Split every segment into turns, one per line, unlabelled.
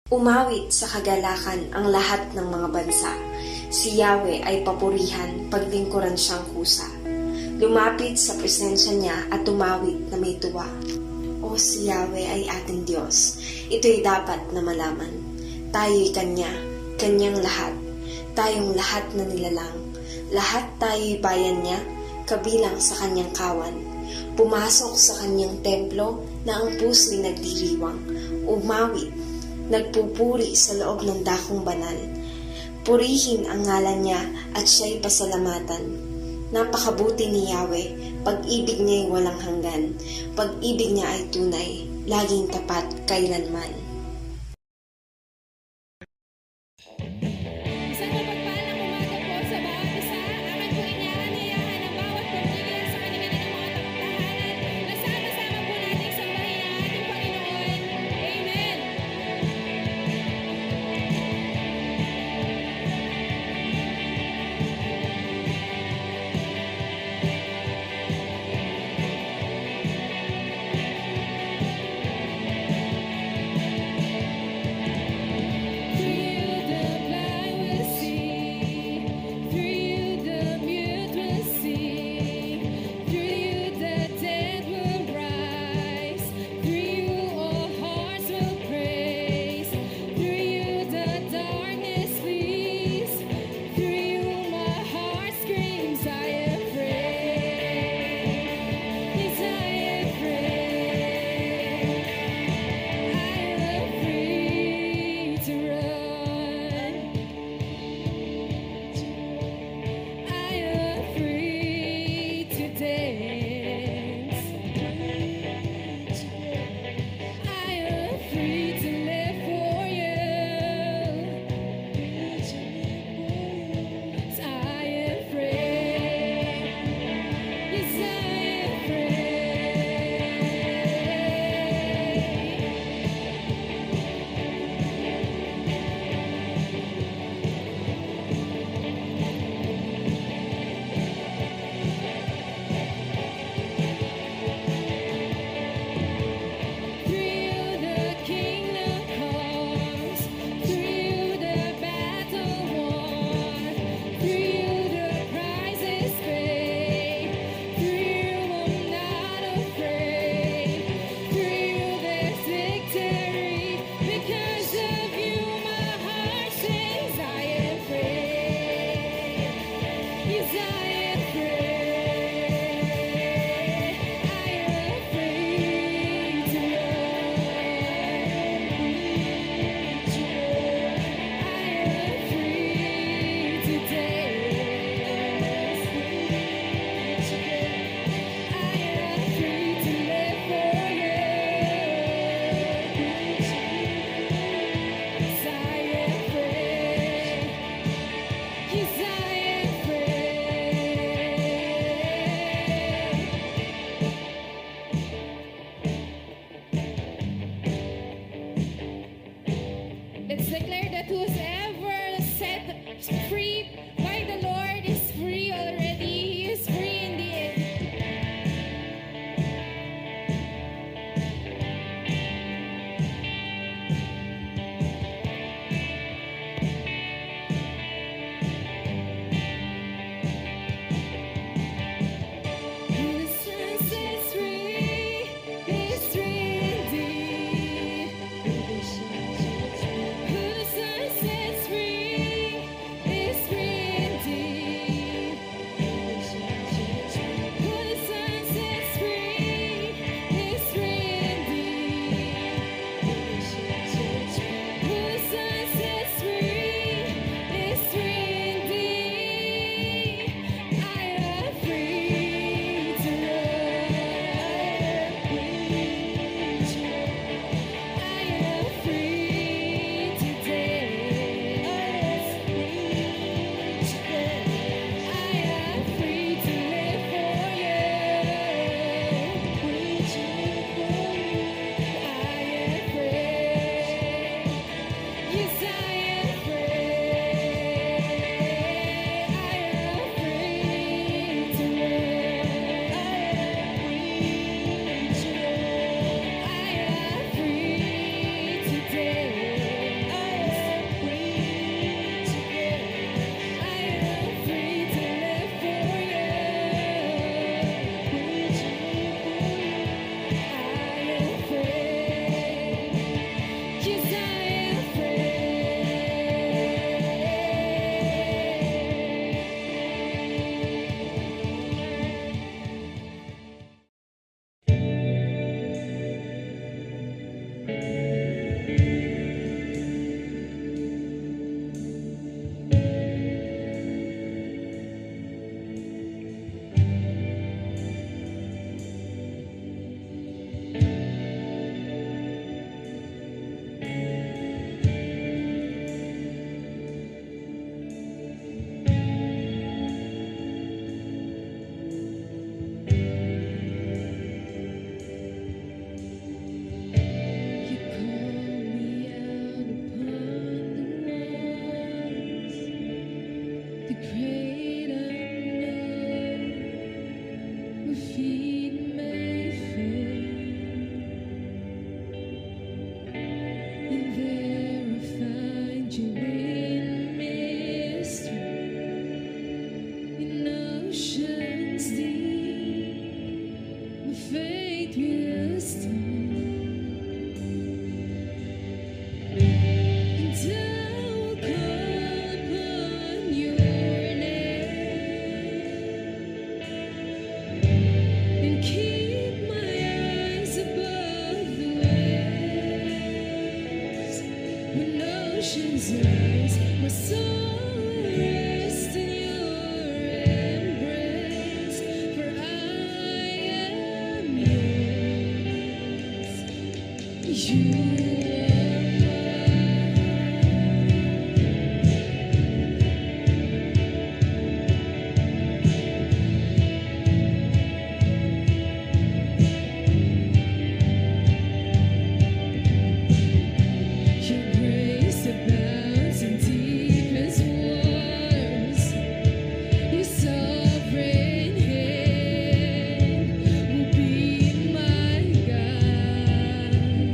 Umawit sa kagalakan ang lahat ng mga bansa. Si Yahweh ay papurihan, paglingkuran siyang kusa. Lumapit sa presensya niya at tumawit na may tuwa. O si Yahweh ay ating Diyos. Ito'y dapat na malaman. Tayo'y Kanya, Kanyang lahat. Tayong lahat na nilalang. Lahat tayo'y bayan niya, kabilang sa Kanyang kawan. Pumasok sa Kanyang templo na ang puso'y nagdiriwang. Umawit, nagpupuri sa loob ng dakong banal. Purihin ang ngalan niya at siya'y pasalamatan. Napakabuti ni Yahweh, pag-ibig niya'y walang hanggan. Pag-ibig niya ay tunay, laging tapat kailanman.
Isang mapagpalang umaga po sa bawat isa. Akin po inaanyayahan ang bawat pamilya sa kanilang mga tahanan na sama-sama po nating sambahin ang ating Panginoon. Amen. Let's declare that whosoever set free by the Lord is free already. He is free indeed. Who the Son sets free is free indeed. Who the Son ocean's rise, my soul rests in your embrace, for I am yours. You are mine. Your grace abounds in deepest waters. Your sovereign hand will be my guide.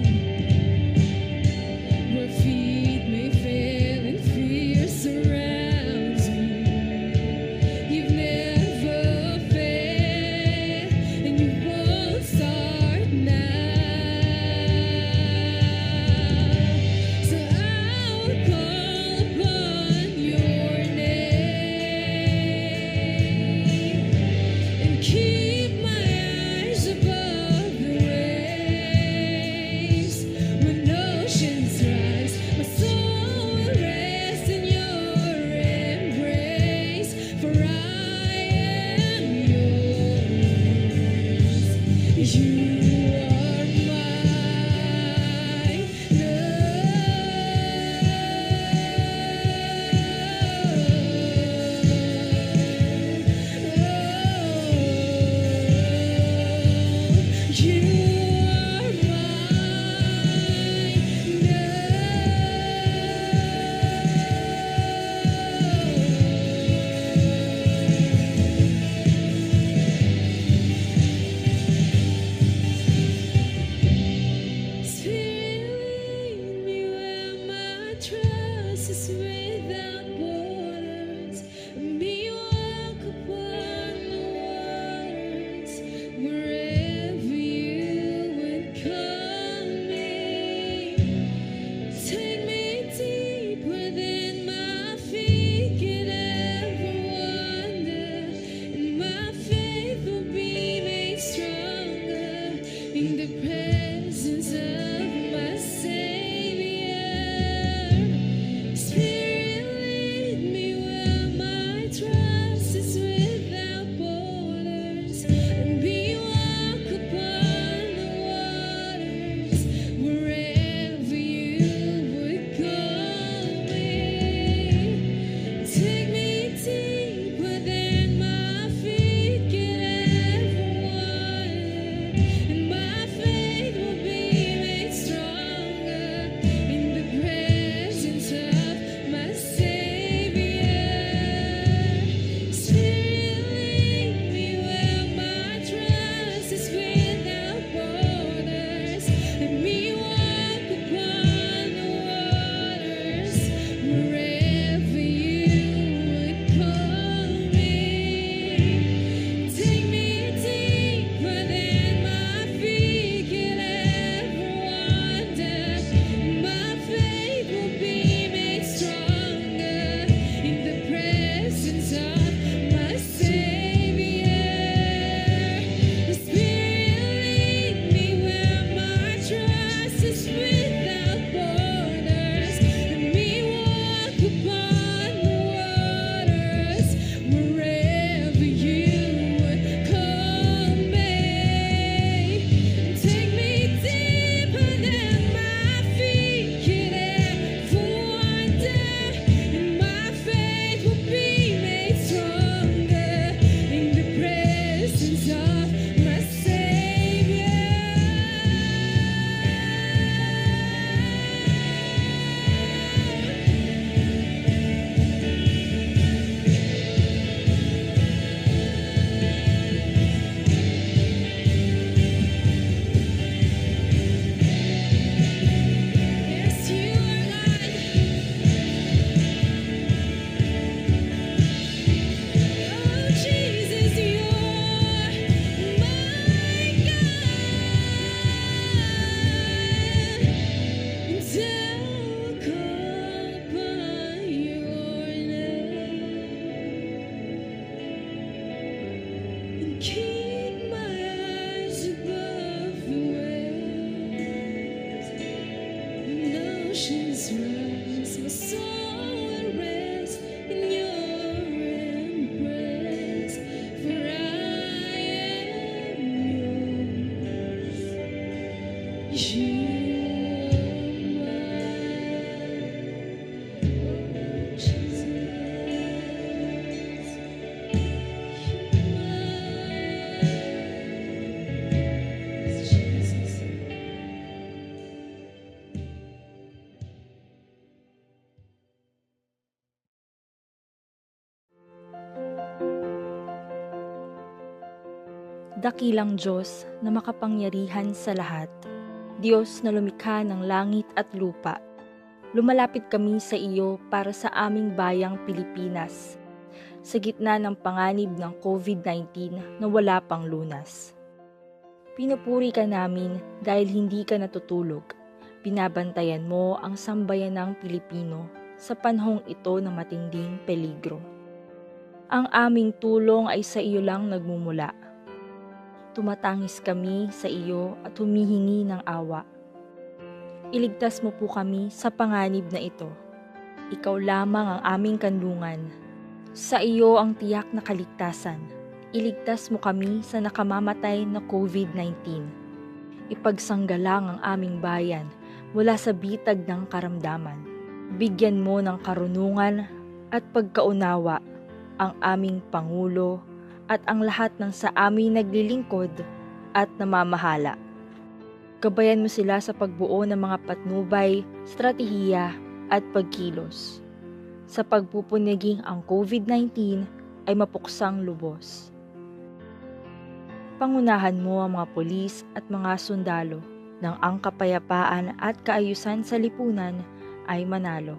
Dakilang Diyos na makapangyarihan sa lahat, Diyos na lumikha ng langit at lupa, lumalapit kami sa iyo para sa aming bayang Pilipinas, sa gitna ng panganib ng COVID-19 na wala pang lunas. Pinupuri ka namin dahil hindi ka natutulog. Binabantayan mo ang sambayanang Pilipino sa panahong ito ng matinding peligro. Ang aming tulong ay sa iyo lang nagmumula. Tumatangis kami sa iyo at humihingi ng awa. Iligtas mo po kami sa panganib na ito. Ikaw lamang ang aming kanlungan. Sa iyo ang tiyak na kaligtasan. Iligtas mo kami sa nakamamatay na COVID-19. Ipagsanggalang ang aming bayan mula sa bitag ng karamdaman. Bigyan mo ng karunungan at pagkaunawa ang aming Pangulo at ang lahat ng sa amin naglilingkod at namamahala. Gabayan mo sila sa pagbuo ng mga patnubay, strategiya at pagkilos. Sa pagpupunyaging ang COVID-19 ay mapuksang lubos. Pangunahan mo ang mga pulis at mga sundalo nang ang kapayapaan at kaayusan sa lipunan ay manalo.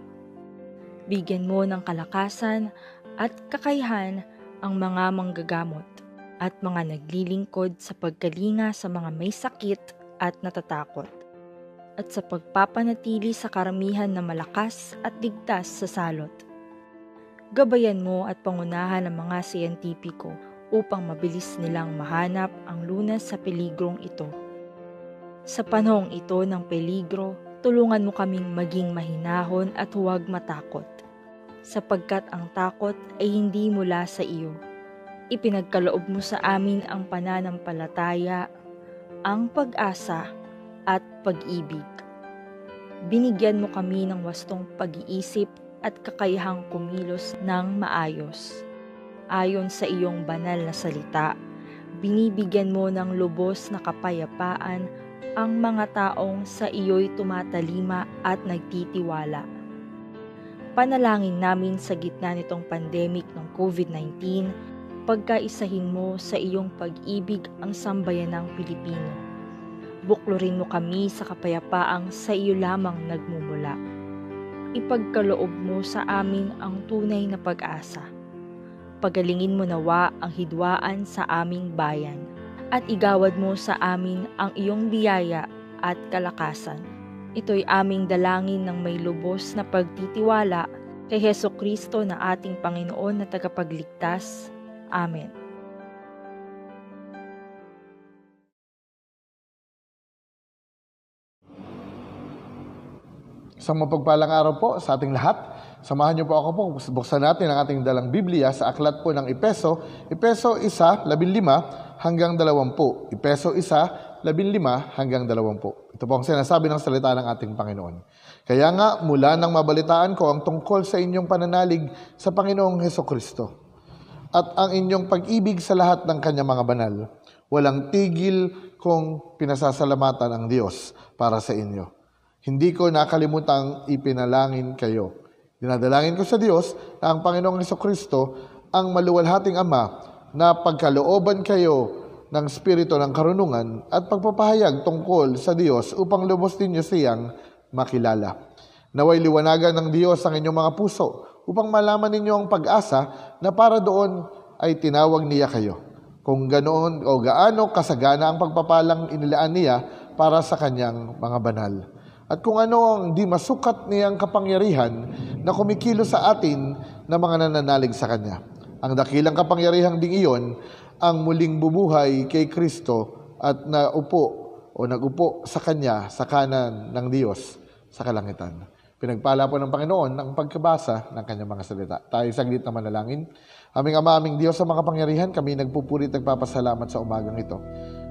Bigyan mo ng kalakasan at kakayahan ang mga manggagamot at mga naglilingkod sa pagkalinga sa mga may sakit at natatakot, at sa pagpapanatili sa karamihan na malakas at ligtas sa salot. Gabayan mo at pangunahan ang mga siyentipiko upang mabilis nilang mahanap ang lunas sa peligrong ito. Sa panahong ito ng peligro, tulungan mo kaming maging mahinahon at huwag matakot, sapagkat ang takot ay hindi mula sa iyo. Ipinagkaloob mo sa amin ang pananampalataya, ang pag-asa at pag-ibig. Binigyan mo kami ng wastong pag-iisip at kakayahang kumilos ng maayos. Ayon sa iyong banal na salita, binibigyan mo ng lubos na kapayapaan ang mga taong sa iyo'y tumatalima at nagtitiwala. Panalangin namin sa gitna nitong pandemic ng COVID-19, pagkaisahin mo sa iyong pag-ibig ang sambayanang Pilipino. Buklurin mo kami sa kapayapaang sa iyo lamang nagmumula. Ipagkaloob mo sa amin ang tunay na pag-asa. Pagalingin mo nawa ang hidwaan sa aming bayan at igawad mo sa amin ang iyong biyaya at kalakasan. Ito'y aming dalangin ng may lubos na pagtitiwala kay Hesukristo na ating Panginoon na tagapagligtas. Amen.
Isang mapagpalang araw po sa ating lahat. Samahan niyo po ako po. Buksan natin ang ating dalang Biblia sa aklat po ng Efeso. Efeso 1:15 hanggang 20. Efeso 1:15 hanggang 20. Ito po ang sinasabi ng salita ng ating Panginoon. Kaya nga, mula nang mabalitaan ko ang tungkol sa inyong pananalig sa Panginoong Hesukristo at ang inyong pag-ibig sa lahat ng kanyang mga banal, walang tigil kong pinasasalamatan ang Diyos para sa inyo. Hindi ko nakalimutang ipinalangin kayo. Dinadalangin ko sa Diyos na ang Panginoong Hesukristo, ang maluwalhating Ama, na pagkalooban kayo ng Espiritu ng karunungan at pagpapahayag tungkol sa Diyos upang lubos ninyo siyang makilala. Naway liwanagan ng Diyos ang inyong mga puso upang malaman ninyo ang pag-asa na para doon ay tinawag niya kayo. Kung ganoon o gaano kasagana ang pagpapalang inilaan niya para sa kanyang mga banal. At kung ano ang di masukat niyang kapangyarihan na kumikilo sa atin na mga nananalig sa Kanya. Ang dakilang kapangyarihang ding iyon ang muling bubuhay kay Kristo at nagupo sa Kanya sa kanan ng Diyos sa kalangitan. Pinagpala po ng Panginoon ang pagkabasa ng Kanyang mga salita. Tayo saglit na manalangin. Aming Ama, aming Diyos sa mga kapangyarihan, kami nagpupurit at nagpapasalamat sa umagang ito.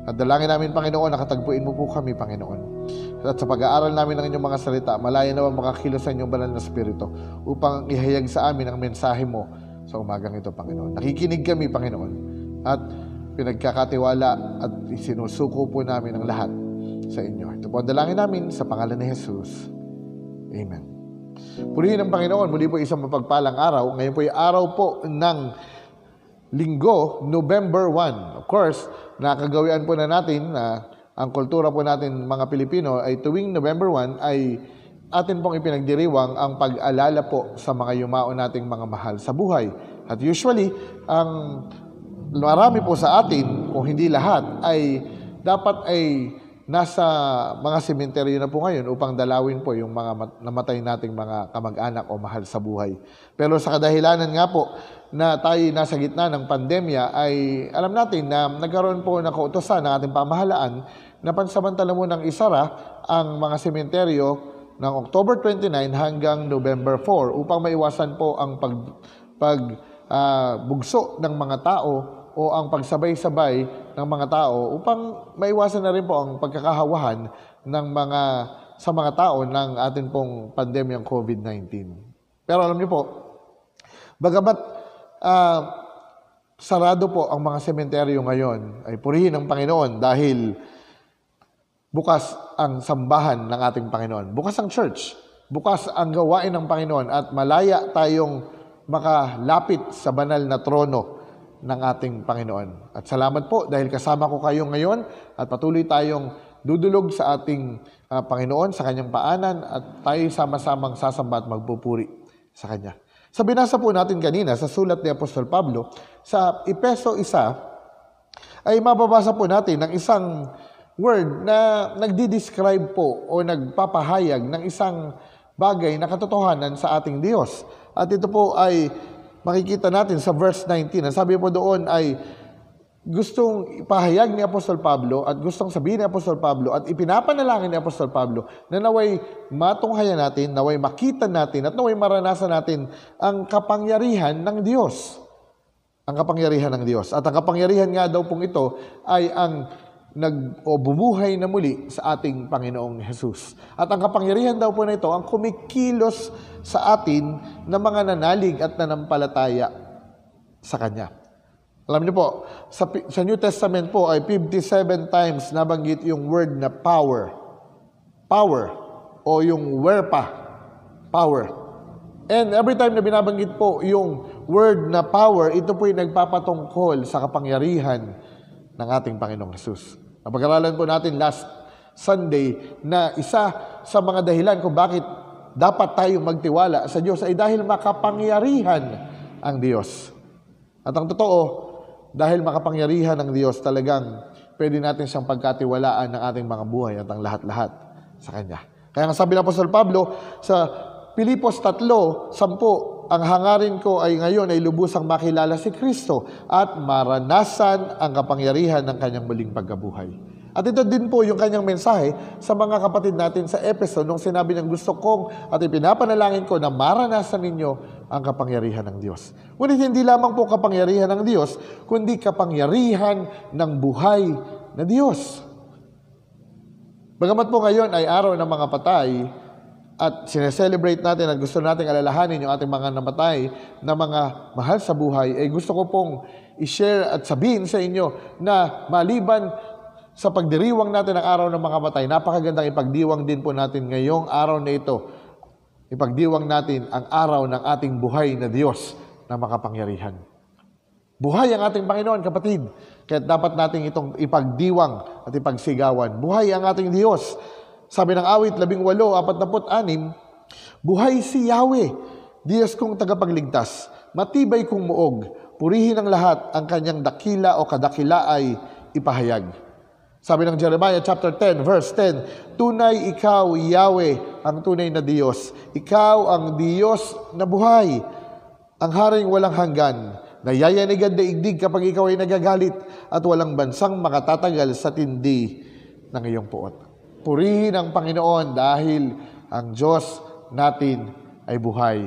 At dalangin namin, Panginoon, nakatagpuin mo po kami, Panginoon. At sa pag-aaral namin ng inyong mga salita, malaya naman makakilos sa inyong banal na Espiritu upang ihayag sa amin ang mensahe mo sa umagang ito, Panginoon. Nakikinig kami, Panginoon, at pinagkakatiwala at isinusuko po namin ang lahat sa inyo. Ito po ang dalangin namin sa pangalan ni Jesus. Amen. Purihin ng Panginoon, muli po isang mapagpalang araw. Ngayon po ay araw po ng linggo, November 1. Of course, nakagawian po na natin na ang kultura po natin mga Pilipino ay tuwing November 1 ay atin pong ipinagdiriwang ang pag-alala po sa mga yumao nating mga mahal sa buhay. At usually, ang marami po sa atin, kung hindi lahat, ay dapat ay nasa mga sementeryo na po ngayon upang dalawin po yung mga namatay nating mga kamag-anak o mahal sa buhay. Pero sa kadahilanan nga po na tayo nasa gitna ng pandemya ay alam natin na nagkaroon po ng kautusan ng ating pamahalaan na pansamantala mo ng isara ang mga sementeryo ng October 29 hanggang November 4 upang maiwasan po ang bugso ng mga tao o ang pagsabay-sabay ng mga tao upang maiwasan na rin po ang pagkakahawahan ng sa mga tao ng atin pong pandemyang COVID-19. Pero alam niyo po, bagamat sarado po ang mga sementeryo ngayon, ay purihin ng Panginoon dahil bukas ang sambahan ng ating Panginoon. Bukas ang church. Bukas ang gawain ng Panginoon at malaya tayong makalapit sa banal na trono ng ating Panginoon. At salamat po dahil kasama ko kayo ngayon at patuloy tayong dudulog sa ating Panginoon, sa Kanyang paanan at tayo sama-samang sasamba at magpupuri sa Kanya. Sa binasa po natin kanina sa sulat ni Apostol Pablo, sa Efeso 1, ay mababasa po natin ng isang word na nagdi-describe po o nagpapahayag ng isang bagay na katotohanan sa ating Diyos. At ito po ay makikita natin sa verse 19. Ang sabi po doon ay gustong ipahayag ni Apostol Pablo at gustong sabihin ni Apostol Pablo at ipinapanalangin ni Apostol Pablo na naway matunghayan natin, naway makita natin at naway maranasan natin ang kapangyarihan ng Diyos. Ang kapangyarihan ng Diyos. At ang kapangyarihan nga daw pong ito ay ang bumuhay na muli sa ating Panginoong Jesus. At ang kapangyarihan daw po na ito, ang kumikilos sa atin na mga nanalig at nanampalataya sa Kanya. Alam niyo po, sa New Testament po ay 57 times nabanggit yung word na power. Power. O yung werpa. Power. And every time na binabanggit po yung word na power, ito po yung nagpapatungkol sa kapangyarihan ng ating Panginoong Jesus. Napag-aralan po natin last Sunday na isa sa mga dahilan kung bakit dapat tayong magtiwala sa Diyos ay dahil makapangyarihan ang Diyos. At ang totoo, dahil makapangyarihan ang Diyos, talagang pwede natin siyang pagkatiwalaan ng ating mga buhay at ang lahat-lahat sa Kanya. Kaya nga sabi ng Apostol Pablo sa Pilipos 3:10, ang hangarin ko ay ngayon ay lubusang makilala si Kristo at maranasan ang kapangyarihan ng Kanyang muling pagkabuhay. At ito din po yung Kanyang mensahe sa mga kapatid natin sa Efeso nung sinabi niyang gusto kong at ipinapanalangin ko na maranasan ninyo ang kapangyarihan ng Diyos. Ngunit hindi lamang po kapangyarihan ng Diyos, kundi kapangyarihan ng buhay na Diyos. Bagamat po ngayon ay araw ng mga patay, at sineselebrate natin at gusto nating alalahanin yung ating mga namatay na mga mahal sa buhay, ay gusto ko pong i-share at sabihin sa inyo na maliban sa pagdiriwang natin ng araw ng mga matay, napakagandang ipagdiwang din po natin ngayong araw na ito. Ipagdiwang natin ang araw ng ating buhay na Diyos na makapangyarihan. Buhay ang ating Panginoon, kapatid. Kaya dapat natin itong ipagdiwang at ipagsigawan. Buhay ang ating Diyos. Sabi ng awit 18:46, buhay si Yahweh, Diyos kong tagapagligtas, matibay kong muog, purihin ang lahat, ang Kanyang dakila o kadakila ay ipahayag. Sabi ng Jeremiah chapter 10, verse 10, tunay ikaw, Yahweh, ang tunay na Diyos. Ikaw ang Diyos na buhay, ang haring walang hanggan. Nayayanig ang daigdig kapag ikaw ay nagagalit at walang bansang makatatagal sa tindi ng iyong puot. Purihin ang Panginoon dahil ang Diyos natin ay buhay.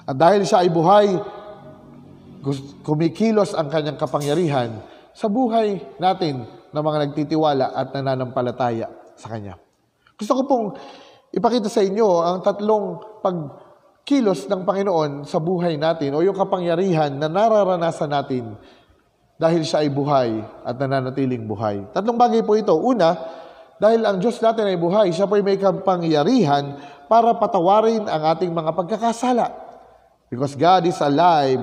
At dahil siya ay buhay, kumikilos ang Kanyang kapangyarihan sa buhay natin na mga nagtitiwala at nananampalataya sa Kanya. Gusto ko pong ipakita sa inyo ang tatlong pagkilos ng Panginoon sa buhay natin o yung kapangyarihan na nararanasan natin dahil siya ay buhay at nananatiling buhay. Tatlong bagay po ito. Una, dahil ang Diyos natin ay buhay, siya po ay may kapangyarihan para patawarin ang ating mga pagkakasala. Because God is alive,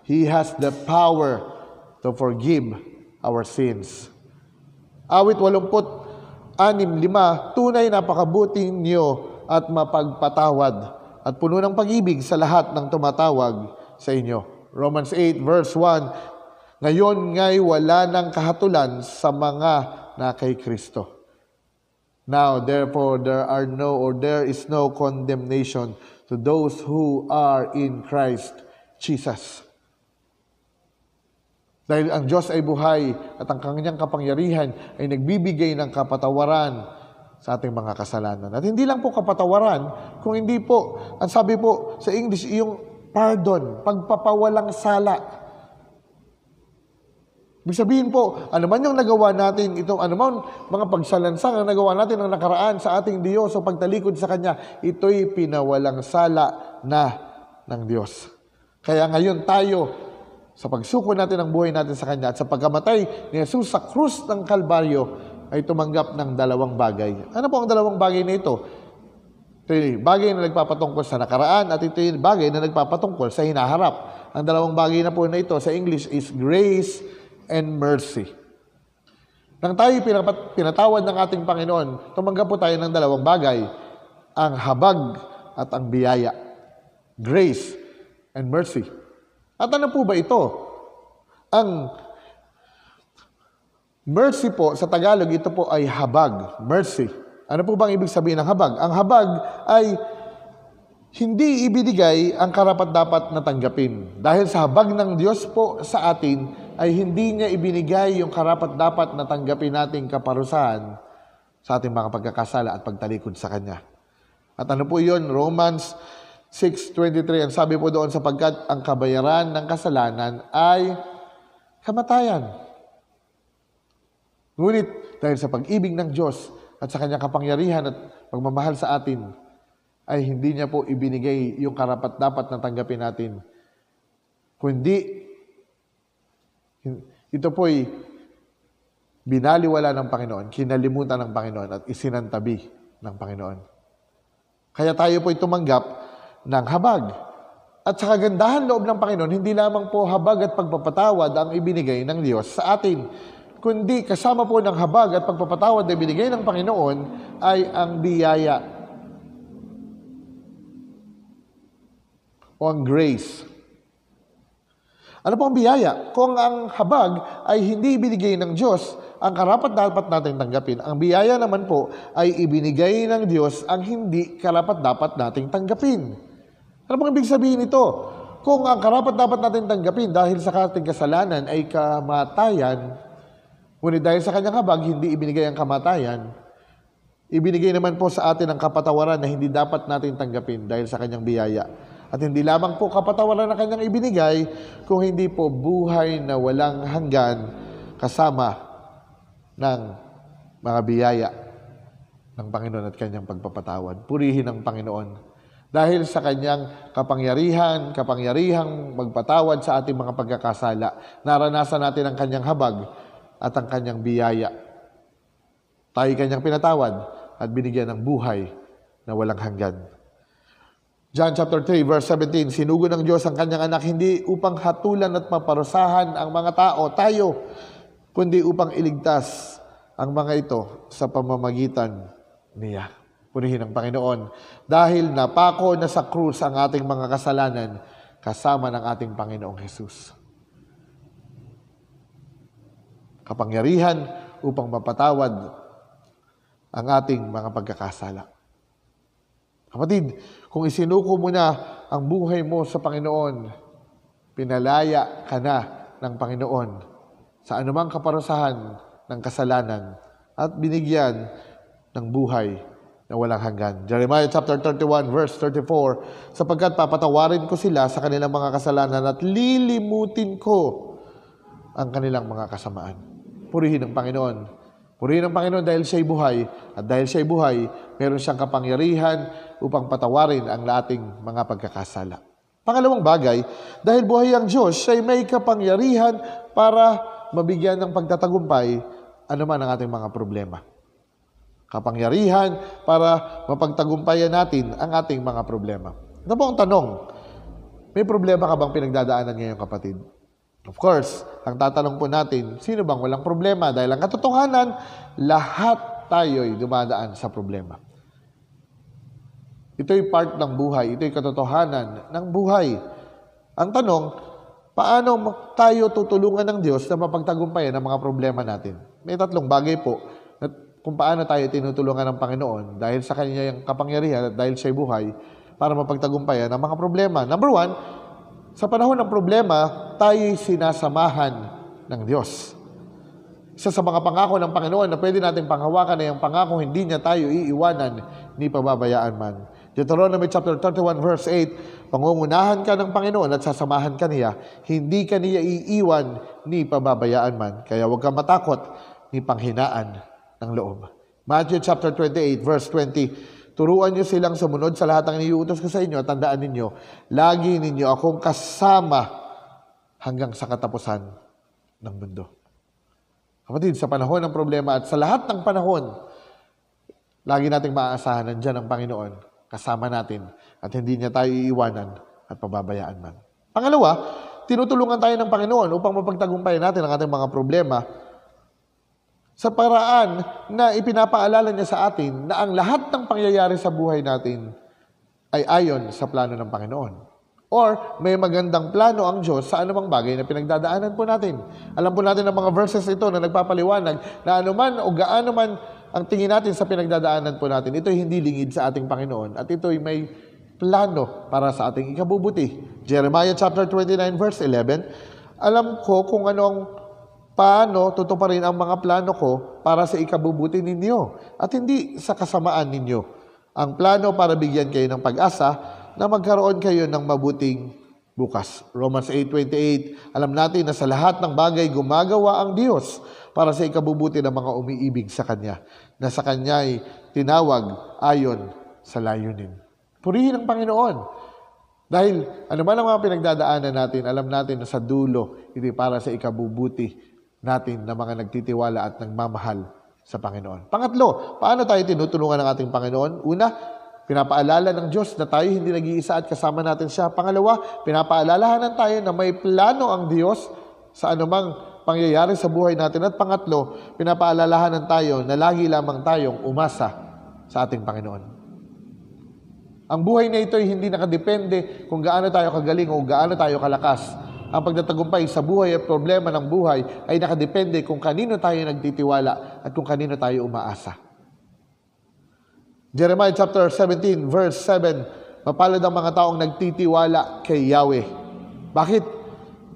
He has the power to forgive our sins. Awit 86:5, tunay napakabuting niyo at mapagpatawad at puno ng pag-ibig sa lahat ng tumatawag sa inyo. Romans 8:1, ngayon nga'y wala ng kahatulan sa mga na kay Kristo. Now, therefore, there is no condemnation to those who are in Christ Jesus. Dahil ang Diyos ay buhay at ang kanyang kapangyarihan ay nagbibigay ng kapatawaran sa ating mga kasalanan. At hindi lang po kapatawaran, kung hindi po, ang sabi po sa English, yung pardon, pagpapawalang sala. Ibig sabihin po, ano man yung nagawa natin, ano man mga pagsalansang ang nagawa natin ang nakaraan sa ating Diyos o pagtalikod sa Kanya, ito'y pinawalang sala na ng Diyos. Kaya ngayon tayo, sa pagsuko natin ang buhay natin sa Kanya at sa pagkamatay ni Jesus sa krus ng Kalbaryo, ay tumanggap ng dalawang bagay. Ano po ang dalawang bagay na ito? Ito yung bagay na nagpapatungkol sa nakaraan at ito yung bagay na nagpapatungkol sa hinaharap. Ang dalawang bagay na po na ito sa English is grace and mercy. Nang tayo pinatawad ng ating Panginoon, tumanggap po tayo ng dalawang bagay, ang habag at ang biyaya. Grace and mercy. At ano po ba ito? Ang mercy po, sa Tagalog, ito po ay habag. Mercy. Ano po bang ibig sabihin ng habag? Ang habag ay hindi ibinigay ang karapat-dapat na tanggapin. Dahil sa habag ng Diyos po sa atin, ay hindi niya ibinigay yung karapat-dapat na tanggapin nating kaparusahan sa ating mga pagkakasala at pagtalikod sa Kanya. At ano po yun? Romans 6:23, ang sabi po doon, sapagkat ang kabayaran ng kasalanan ay kamatayan. Ngunit dahil sa pag-ibig ng Diyos at sa Kanyang kapangyarihan at pagmamahal sa atin, ay hindi niya po ibinigay yung karapat-dapat na tanggapin natin. Kundi, ito po'y binaliwala ng Panginoon, kinalimutan ng Panginoon at isinantabi ng Panginoon. Kaya tayo po'y tumanggap ng habag. At sa kagandahan loob ng Panginoon, hindi lamang po habag at pagpapatawad ang ibinigay ng Diyos sa atin, kundi kasama po ng habag at pagpapatawad na ibinigay ng Panginoon ay ang biyaya o ang grace. Ano po ang biyaya? Kung ang habag ay hindi ibinigay ng Diyos, ang karapat-dapat nating tanggapin. Ang biyaya naman po ay ibinigay ng Diyos ang hindi karapat-dapat nating tanggapin. Ano pong ibig sabihin ito? Kung ang karapat-dapat nating tanggapin dahil sa ating kasalanan ay kamatayan, ngunit dahil sa kanyang habag, hindi ibinigay ang kamatayan, ibinigay naman po sa atin ang kapatawaran na hindi dapat natin tanggapin dahil sa kanyang biyaya. At hindi lamang po kapatawaran na kanyang ibinigay, kung hindi po buhay na walang hanggan kasama ng mga biyaya ng Panginoon at kanyang pagpapatawad. Purihin ang Panginoon. Dahil sa kanyang kapangyarihang magpatawad sa ating mga pagkakasala, naranasan natin ang kanyang habag at ang kanyang biyaya. Tayo kanyang pinatawad at binigyan ng buhay na walang hanggan. John chapter 3 verse 17, sinugo ng Diyos ang kanyang anak hindi upang hatulan at maparusahan ang mga tao, tayo, kundi upang iligtas ang mga ito sa pamamagitan niya. Purihin ang Panginoon. Dahil napako na sa krus ang ating mga kasalanan kasama ng ating Panginoong Jesus. Kapangyarihan upang mapatawad ang ating mga pagkakasala. Kapatid, kung isinuko mo na ang buhay mo sa Panginoon, pinalaya ka na ng Panginoon sa anumang kaparusahan ng kasalanan at binigyan ng buhay na walang hanggan. Jeremiah chapter 31 verse 34, sapagkat papatawarin ko sila sa kanilang mga kasalanan at lilimutin ko ang kanilang mga kasamaan. Purihin ang Panginoon. Purihin ang Panginoon dahil siya'y buhay, at dahil siya'y buhay, meron siyang kapangyarihan upang patawarin ang ating mga pagkakasala. Pangalawang bagay, dahil buhay ang Diyos, siya'y may kapangyarihan para mabigyan ng pagtatagumpay anuman ang ating mga problema. Kapangyarihan para mapagtagumpayan natin ang ating mga problema. Ano po ang tanong? May problema ka bang pinagdadaanan ngayon, kapatid? Of course, ang tatanong po natin, sino bang walang problema? Dahil ang katotohanan, lahat tayo'y dumadaan sa problema. Ito'y part ng buhay. Ito'y katotohanan ng buhay. Ang tanong, paano tayo tutulungan ng Diyos na mapagtagumpayan ang mga problema natin? May tatlong bagay po kung paano tayo tinutulungan ng Panginoon dahil sa Kanyang kapangyarihan at dahil siya'y buhay para mapagtagumpayan ang mga problema. Number one, sa panahon ng problema, tayo'y sinasamahan ng Diyos. Isa sa mga pangako ng Panginoon na pwede natin panghawakan ay ang pangako hindi niya tayo iiwanan ni pababayaan man. Deuteronomy chapter 31 verse 8, pangungunahan ka ng Panginoon at sasamahan ka niya, hindi ka niya iiwan ni pababayaan man. Kaya huwag kang matakot ni panghinaan ng loob. Matthew chapter 28 verse 20, turuan niyo silang sumunod sa lahat ng iniuutos ko sa inyo at tandaan ninyo, lagi ninyo akong kasama hanggang sa katapusan ng mundo. Kapatid, sa panahon ng problema at sa lahat ng panahon, lagi nating maaasahan nandiyan ang Panginoon, kasama natin at hindi niya tayo iiwanan at pababayaan man. Pangalawa, tinutulungan tayo ng Panginoon upang mapagtagumpayan natin ang ating mga problema sa paraan na ipinapaalala niya sa atin na ang lahat ng pangyayari sa buhay natin ay ayon sa plano ng Panginoon. Or may magandang plano ang Diyos sa anumang bagay na pinagdadaanan po natin. Alam po natin ang mga verses ito na nagpapaliwanag na anuman o gaano man ang tingin natin sa pinagdadaanan po natin, ito'y hindi lingid sa ating Panginoon at ito'y may plano para sa ating ikabubuti. Jeremiah chapter 29 verse 11, alam ko kung paano tutuparin ang mga plano ko para sa ikabubuti ninyo at hindi sa kasamaan ninyo. Ang plano para bigyan kayo ng pag-asa na magkaroon kayo ng mabuting bukas. Romans 8:28, alam natin na sa lahat ng bagay gumagawa ang Diyos para sa ikabubuti ng mga umiibig sa Kanya, na sa Kanya ay tinawag ayon sa layunin. Purihin ang Panginoon. Dahil anuman ang mga pinagdadaanan natin, alam natin na sa dulo, ito para sa ikabubuti natin na mga nagtitiwala at nagmamahal sa Panginoon. Pangatlo, paano tayo tinutulungan ng ating Panginoon? Una, pinapaalala ng Diyos na tayo hindi nag-iisa at kasama natin siya. Pangalawa, pinapaalalahanan tayo na may plano ang Diyos sa anumang pangyayari sa buhay natin. At pangatlo, pinapaalalahanan tayo na lagi lamang tayong umasa sa ating Panginoon. Ang buhay na ito ay hindi nakadepende kung gaano tayo kagaling o gaano tayo kalakas. Ang pagtatagumpay sa buhay at problema ng buhay ay nakadepende kung kanino tayo nagtitiwala at kung kanino tayo umaasa. Jeremiah chapter 17 verse 7, mapalad ang mga taong nagtitiwala kay Yahweh. Bakit?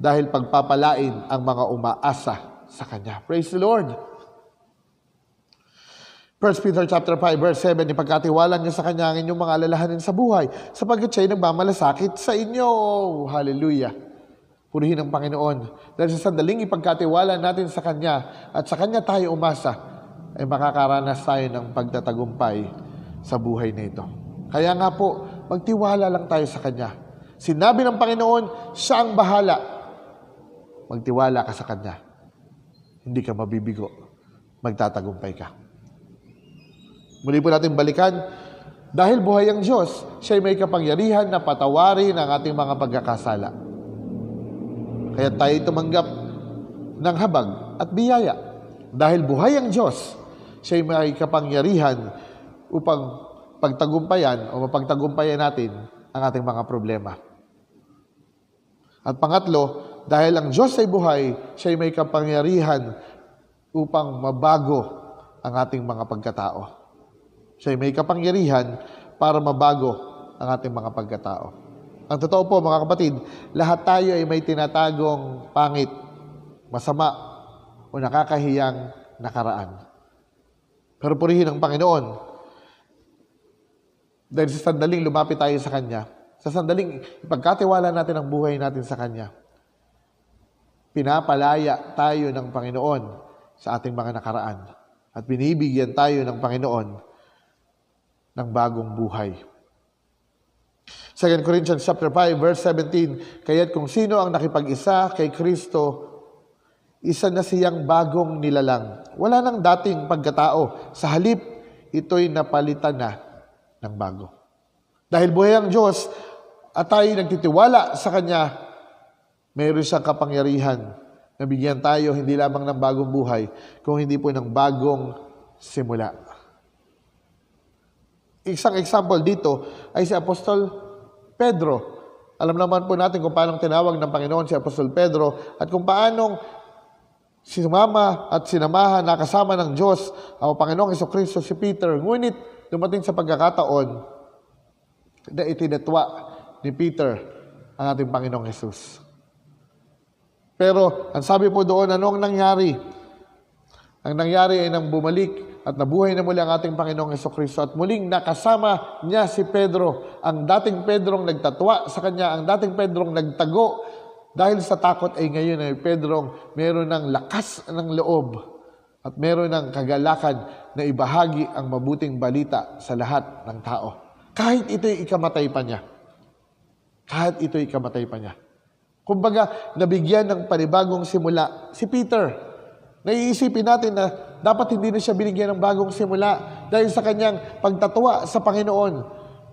Dahil pagpapalain ang mga umaasa sa Kanya. Praise the Lord! 1 Peter chapter 5 verse 7, ipagkatiwala niyo sa Kanya ang inyong mga alalahanin sa buhay, sapagkat siya'y nagmamalasakit sa inyo. Hallelujah! Purihin ang Panginoon. Dahil sa sandaling ipagkatiwala natin sa Kanya at sa Kanya tayo umasa, ay makakaranas tayo ng pagtatagumpay sa buhay na ito. Kaya nga po, magtiwala lang tayo sa Kanya. Sinabi ng Panginoon, siya ang bahala. Magtiwala ka sa Kanya. Hindi ka mabibigo. Magtatagumpay ka. Muli po natin balikan, dahil buhay ang Diyos, siya'y may kapangyarihan na patawarin ang ating mga pagkakasala. Kaya tayo tumanggap ng habag at biyaya. Dahil buhay ang Diyos, siya'y may kapangyarihan upang pagtagumpayan o mapagtagumpayan natin ang ating mga problema. At pangatlo, dahil ang Diyos ay buhay, siya'y may kapangyarihan upang mabago ang ating mga pagkatao. Siya'y may kapangyarihan para mabago ang ating mga pagkatao. Ang totoo po, mga kapatid, lahat tayo ay may tinatagong pangit, masama, o nakakahiyang nakaraan. Pero purihin ang Panginoon. Dahil sa sandaling lumapit tayo sa Kanya, sa sandaling ipagkatiwala natin ang buhay natin sa Kanya, pinapalaya tayo ng Panginoon sa ating mga nakaraan at binibigyan tayo ng Panginoon ng bagong buhay. 2 Corinthians chapter 5 verse 17, kaya't kung sino ang nakipag-isa kay Kristo, isa na siyang bagong nilalang. Wala nang dating pagkatao. Sa halip, ito'y napalitan na ng bago. Dahil buhay ang Diyos, at tayo nagtitiwala sa Kanya, mayroon siyang kapangyarihan na bigyan tayo hindi lamang ng bagong buhay, kung hindi po ng bagong simula. Isang example dito ay si Apostol Pedro. Alam naman po natin kung paano tinawag ng Panginoon si Apostol Pedro at kung paanong sinumama at sinamahan na kasama ng Diyos ang Panginoong Jesucristo si Peter. Ngunit dumating sa pagkakataon na itinatwa ni Peter ang ating Panginoong Jesus. Pero ang sabi po doon, ano ang nangyari? Ang nangyari ay nang bumalik at nabuhay na muli ang ating Panginoong Jesucristo at muling nakasama niya si Pedro. Ang dating Pedrong nagtatwa sa kanya, ang dating Pedrong nagtago dahil sa takot ay ngayon ay Pedrong meron ng lakas ng loob at meron ng kagalakan na ibahagi ang mabuting balita sa lahat ng tao. Kahit ito'y ikamatay pa niya. Kahit ito'y ikamatay pa niya. Kumbaga, nabigyan ng panibagong simula si Peter. Naiisipin natin na dapat hindi na siya binigyan ng bagong simula dahil sa kanyang pagtatwa sa Panginoon.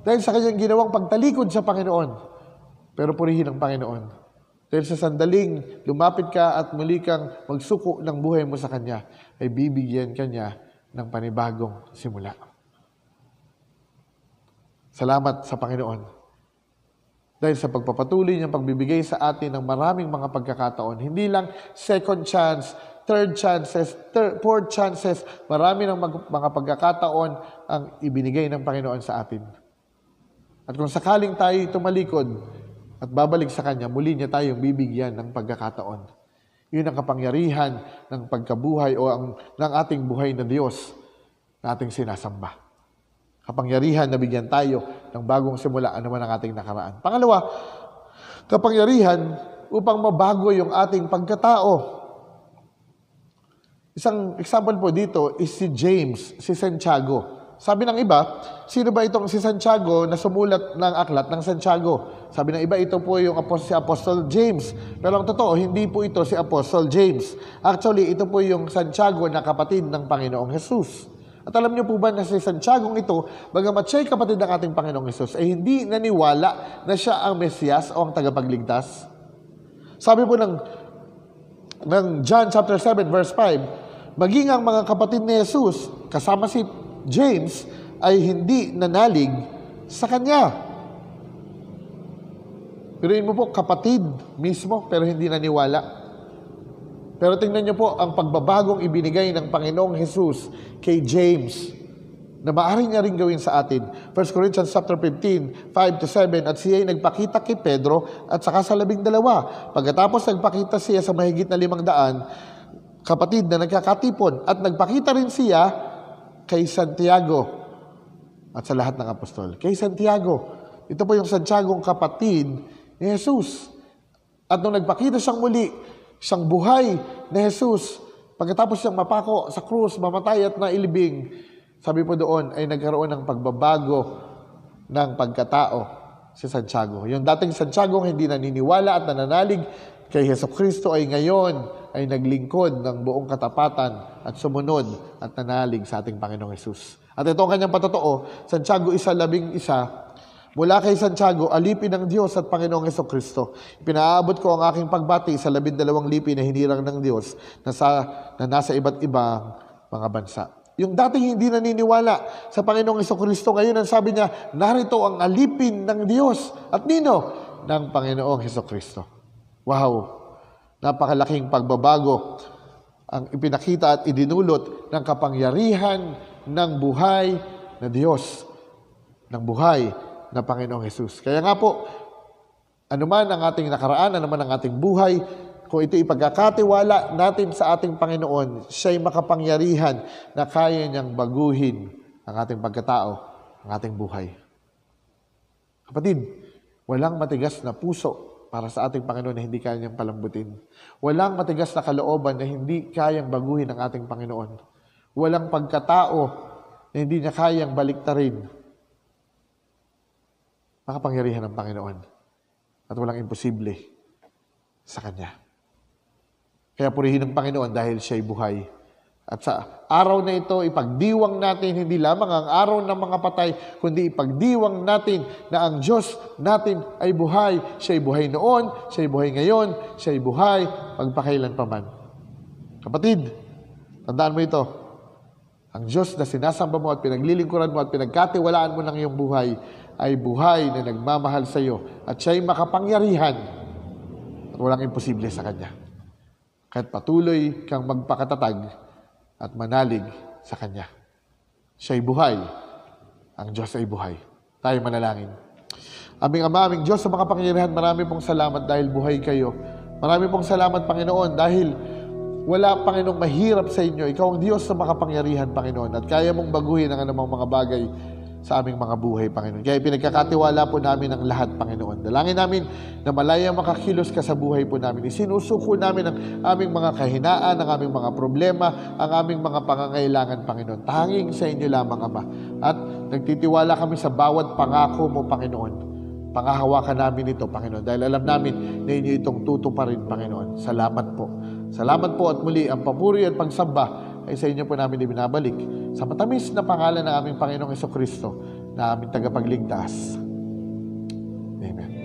Dahil sa kanyang ginawang pagtalikod sa Panginoon. Pero purihin ang Panginoon. Dahil sa sandaling lumapit ka at muli kang magsuko ng buhay mo sa Kanya, ay bibigyan ka niya ng panibagong simula. Salamat sa Panginoon. Dahil sa pagpapatuloy niyang pagbibigay sa atin ng maraming mga pagkakataon, hindi lang second chance, third chances, fourth chances, marami ng mga pagkakataon ang ibinigay ng Panginoon sa atin. At kung sakaling tayo tumalikod at babalik sa Kanya, muli niya tayong bibigyan ng pagkakataon. Yun ang kapangyarihan ng pagkabuhay o ng ating buhay na Diyos na ating sinasamba. Kapangyarihan na bigyan tayo ng bagong simula, ano man ang ating nakaraan. Pangalawa, kapangyarihan upang mabago yung ating pagkatao. Isang example po dito is si James, si Santiago. Sabi ng iba, sino ba itong si Santiago na sumulat ng aklat ng Santiago? Sabi ng iba, ito po yung si Apostle James. Pero ang totoo, hindi po ito si Apostle James. Actually, ito po yung Santiago na kapatid ng Panginoong Jesus. At alam niyo po ba na si Santiago ito, bagamat siya'y kapatid ng ating Panginoong Jesus, ay hindi naniwala na siya ang Mesiyas o ang tagapagligtas? Sabi po ng John chapter 7 verse 5, maging ang mga kapatid ni Jesus, kasama si James, ay hindi nanalig sa Kanya. Piruin mo po, kapatid mismo, pero hindi naniwala. Pero tingnan niyo po ang pagbabagong ibinigay ng Panginoong Jesus kay James na maaari niya rin gawin sa atin. 1 Corinthians chapter 15, 5-7, at siya ay nagpakita kay Pedro at saka sa 12. Pagkatapos nagpakita siya sa mahigit na 500 kapatid na nagkakatipon at nagpakita rin siya kay Santiago at sa lahat ng apostol. Kay Santiago, ito po yung Santiagong kapatid ni Jesus. At nung nagpakita siyang muli, siyang buhay na Jesus, pagkatapos siyang mapako sa krus, mamatay at nailibing, sabi po doon ay nagkaroon ng pagbabago ng pagkatao si Santiago. Yung dating Santiago hindi naniniwala at nananalig kay Jesucristo ay ngayon ay naglingkod ng buong katapatan at sumunod at nanalig sa ating Panginoong Jesus. At ito ang kanyang patotoo, Santiago 1:11, mula kay Santiago, alipin ng Diyos at Panginoong Jesucristo. Pinaabot ko ang aking pagbati sa 12 lipin na hinirang ng Diyos na nasa iba't ibang mga bansa. Yung dating hindi naniniwala sa Panginoong Jesucristo, ngayon ang sabi niya, narito ang alipin ng Diyos. At nino? Ng Panginoong Jesucristo. Wow! Napakalaking pagbabago ang ipinakita at idinulot ng kapangyarihan ng buhay na Diyos. Ng buhay na Panginoong Jesus. Kaya nga po, anuman ang ating nakaraan, anuman ang ating buhay, kung ito ipagkakatiwala natin sa ating Panginoon, siya'y makapangyarihan na kaya niyang baguhin ang ating pagkatao, ang ating buhay. Kapatid, walang matigas na puso para sa ating Panginoon na hindi kaya niyang palambutin. Walang matigas na kalooban na hindi kayang baguhin ang ating Panginoon. Walang pagkatao na hindi niya kayang baliktarin. Makapangyarihan ng Panginoon at walang imposible sa Kanya. Kaya purihin ng Panginoon dahil siya'y buhay At sa araw na ito, ipagdiwang natin hindi lamang ang araw ng mga patay, kundi ipagdiwang natin na ang Diyos natin ay buhay. Siya'y buhay noon, siya'y buhay ngayon, siya'y buhay magpakailanpaman. Kapatid, tandaan mo ito. Ang Diyos na sinasamba mo at pinaglilingkuran mo at pinagkatiwalaan mo ng iyong buhay ay buhay na nagmamahal sa iyo at siya'y makapangyarihan at walang imposible sa Kanya. Kahit patuloy kang magpakatatag at manalig sa Kanya. Siya'y buhay. Ang Diyos ay buhay. Tayo manalangin. Aming Ama, aming Diyos sa makapangyarihan, marami pong salamat dahil buhay kayo. Marami pong salamat, Panginoon, dahil wala, Panginoong, mahirap sa inyo. Ikaw ang Diyos sa makapangyarihan, Panginoon, at kaya mong baguhin ang anumang mga bagay sa aming mga buhay, Panginoon. Kaya pinagkakatiwala po namin ang lahat, Panginoon. Dalangin namin na malaya makakilos ka sa buhay po namin. Isinusuko namin ang aming mga kahinaan, ang aming mga problema, ang aming mga pangangailangan, Panginoon. Tanging sa inyo lamang, Ama. At nagtitiwala kami sa bawat pangako mo, Panginoon. Pangahawakan namin ito, Panginoon. Dahil alam namin na inyo itong tutuparin, Panginoon. Salamat po. Salamat po at muli ang papuri at pagsamba ay sa inyo po namin ibinabalik sa matamis na pangalan ng aming Panginoong Jesucristo na aming tagapagligtas. Amen.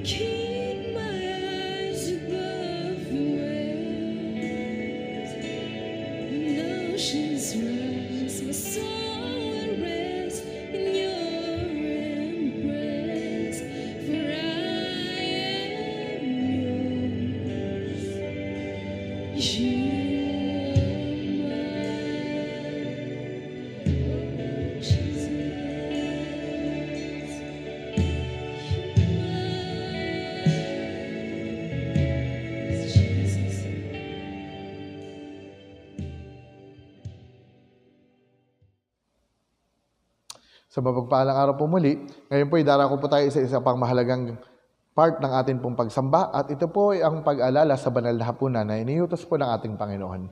keep my eyes above the waves. When oceans rise, my soul will rest in your embrace. For I am yours. You are mine. Jesus. Jesus.
Sa mapagpalang araw po muli, ngayon po idarako po tayo sa isa pang mahalagang part ng ating pong pagsamba at ito po ay ang pag-alala sa banal na hapunan na iniutos po ng ating Panginoon.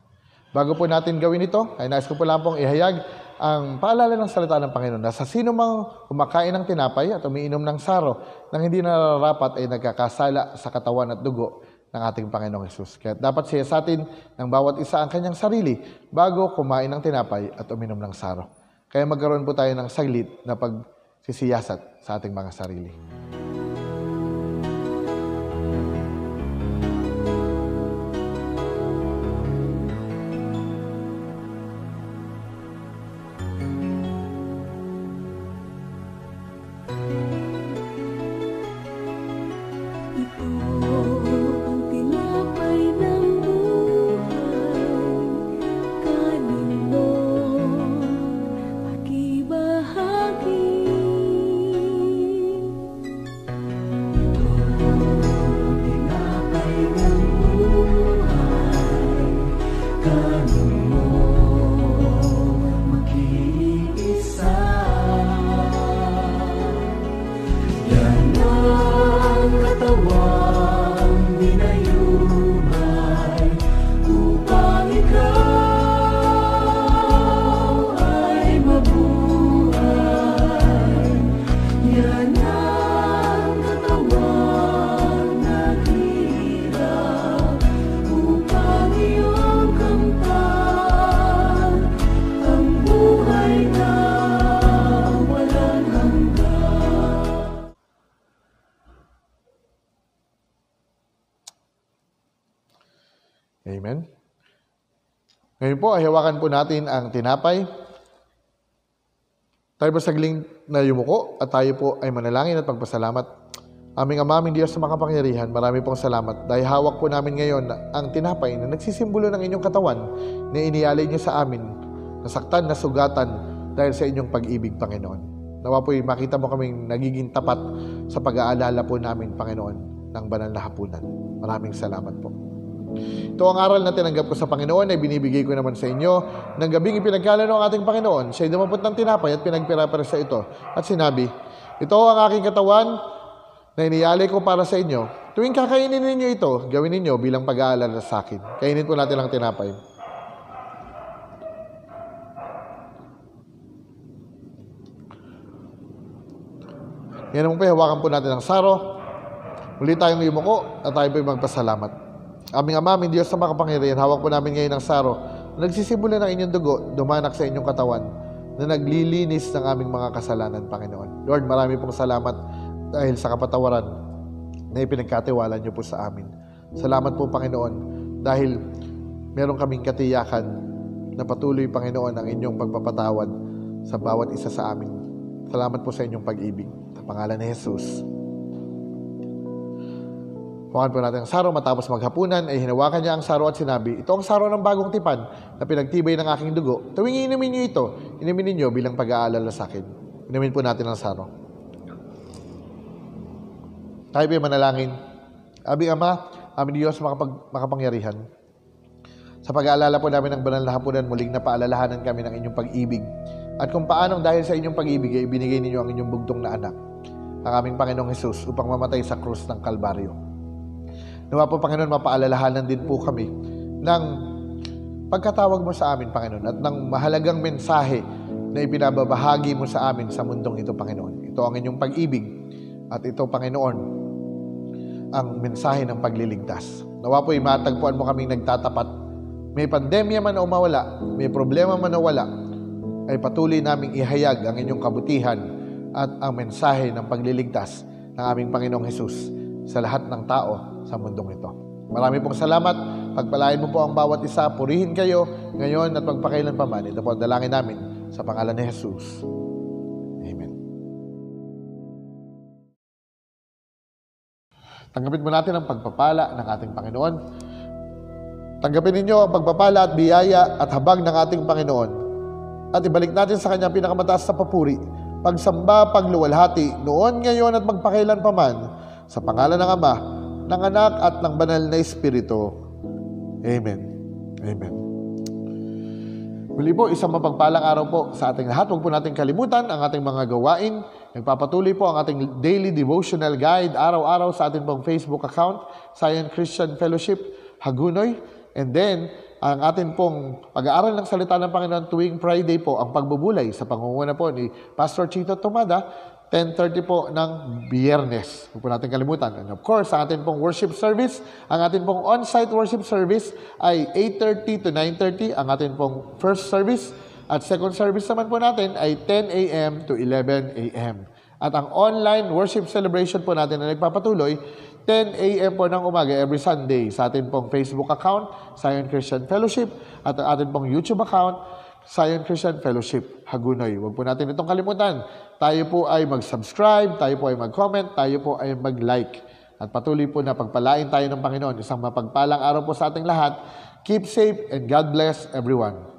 Bago po natin gawin ito, ay nais ko po lang pong ihayag ang paalala ng salita ng Panginoon na sa sino mang kumakain ng tinapay at umiinom ng saro nang hindi nararapat ay nagkakasala sa katawan at dugo ng ating Panginoong Hesus. Kaya dapat siya sa atin ng bawat isa ang kanyang sarili bago kumain ng tinapay at uminom ng saro. Kaya magkaroon po tayo ng saglit na pagsisiyasat sa ating mga sarili.
Ito ang tinapay ng buhay, kanin mo, pakibahagi. Ito ang tinapay ng buhay, kanin mo, makiisa. Yan ang katawang dinayumay upang ikaw ay mabuhay. Yan ang katawang naghihirap upang iyong kamtan ang buhay na walang hanggan.
Amen. Ngayon po, ay hawakan po natin ang tinapay. Tayo po sagling na yumuko at tayo po ay manalangin at pagpasalamat. Aming Ama, aming Diyos sa makapangyarihan, marami pong salamat dahil hawak po namin ngayon ang tinapay na nagsisimbolo ng inyong katawan na inialay niyo sa amin, nasaktan, nasugatan dahil sa inyong pag-ibig, Panginoon. Nawa po'y makita mo kaming nagiging tapat sa pag-aalala po namin, Panginoon, ng banal na hapunan. Maraming salamat po. Ito ang aral na tinanggap ko sa Panginoon ay binibigay ko naman sa inyo. Nang gabing ipinagkaloob ng ating Panginoon, siya'y dumapot ng tinapay at pinagpira-pira sa ito. At sinabi, ito ang aking katawan na inialay ko para sa inyo. Tuwing kakainin ninyo ito, gawin ninyo bilang pag-aalala sa akin. Kainin po natin ang tinapay. Yan naman po, hawakan po natin ang saro. Muli tayong yumuko at tayo po'y magpasalamat. Aming Ama, aming Diyos sa makapangyarihan, hawak po namin ngayon ang saro na nagsisimula ng inyong dugo, dumanak sa inyong katawan, na naglilinis ng aming mga kasalanan, Panginoon. Lord, marami pong salamat dahil sa kapatawaran na ipinagkatiwala niyo po sa amin. Salamat po, Panginoon, dahil meron kaming katiyakan na patuloy, Panginoon, ang inyong pagpapatawad sa bawat isa sa amin. Salamat po sa inyong pag-ibig. Sa pangalan ni Jesus. Hawakan po natin ang saro matapos maghapunan ay hinawakan niya ang saro at sinabi, ito ang saro ng bagong tipan na pinagtibay ng aking dugo. Tuwing inumin niyo ito, inumin ninyo bilang pag-aalala sa akin. Inumin po natin ang saro. Tayo po manalangin. Aming Ama, aming Diyos makapangyarihan. Sa pag-aalala po namin ng banal na hapunan, muling napaalalahanan kami ng inyong pag-ibig. At kung paanong dahil sa inyong pag-ibig ay binigay ninyo ang inyong bugtong na anak, ang aming Panginoong Hesus, upang mamatay sa krus ng Kalbaryo. Nawa po, Panginoon, mapaalalahanan din po kami ng pagkatawag mo sa amin, Panginoon, at ng mahalagang mensahe na ipinababahagi mo sa amin sa mundong ito, Panginoon. Ito ang inyong pag-ibig at ito, Panginoon, ang mensahe ng pagliligtas. Nawa po, matagpuan mo kaming nagtatapat. May pandemya man o mawala, may problema man o wala, ay patuloy naming ihayag ang inyong kabutihan at ang mensahe ng pagliligtas ng aming Panginoong Hesus sa lahat ng tao sa mundong ito. Marami pong salamat. Pagpalain mo po ang bawat isa. Purihin kayo ngayon at magpakailanpaman. Ito po ang dalangin namin sa pangalan ni Jesus. Amen. Tanggapin mo natin ang pagpapala ng ating Panginoon. Tanggapin ninyo ang pagpapala at biyaya at habag ng ating Panginoon. At ibalik natin sa Kanyang pinakamataas na papuri, pagsamba, pagluwalhati, noon, ngayon at magpakailanpaman, sa pangalan ng Ama, ng Anak at ng Banal na Espiritu. Amen. Amen. Muli po, isang mapagpalang araw po sa ating lahat. Huwag po natin kalimutan ang ating mga gawain. Nagpapatuloy po ang ating daily devotional guide araw-araw sa ating pong Facebook account, Zion Christian Fellowship, Hagunoy. And then, ang ating pong pag-aaral ng salita ng Panginoon tuwing Friday po, ang pagbubulay sa pangunguna po ni Pastor Chito Tomada, 10:30 po ng Biyernes. Huwag po natin kalimutan. And of course, ang ating pong worship service, ang ating pong on-site worship service ay 8:30 to 9:30, ang ating pong first service. At second service naman po natin ay 10 a.m. to 11 a.m. At ang online worship celebration po natin na nagpapatuloy, 10 a.m. po ng umaga every Sunday sa ating pong Facebook account, Zion Christian Fellowship, at ang ating pong YouTube account, Zion Christian Fellowship, Hagunoy. Huwag po natin itong kalimutan. Tayo po ay mag-subscribe, tayo po ay mag-comment, tayo po ay mag-like. At patuloy po na pagpalain tayo ng Panginoon. Isang mapagpalang araw po sa ating lahat. Keep safe and God bless everyone.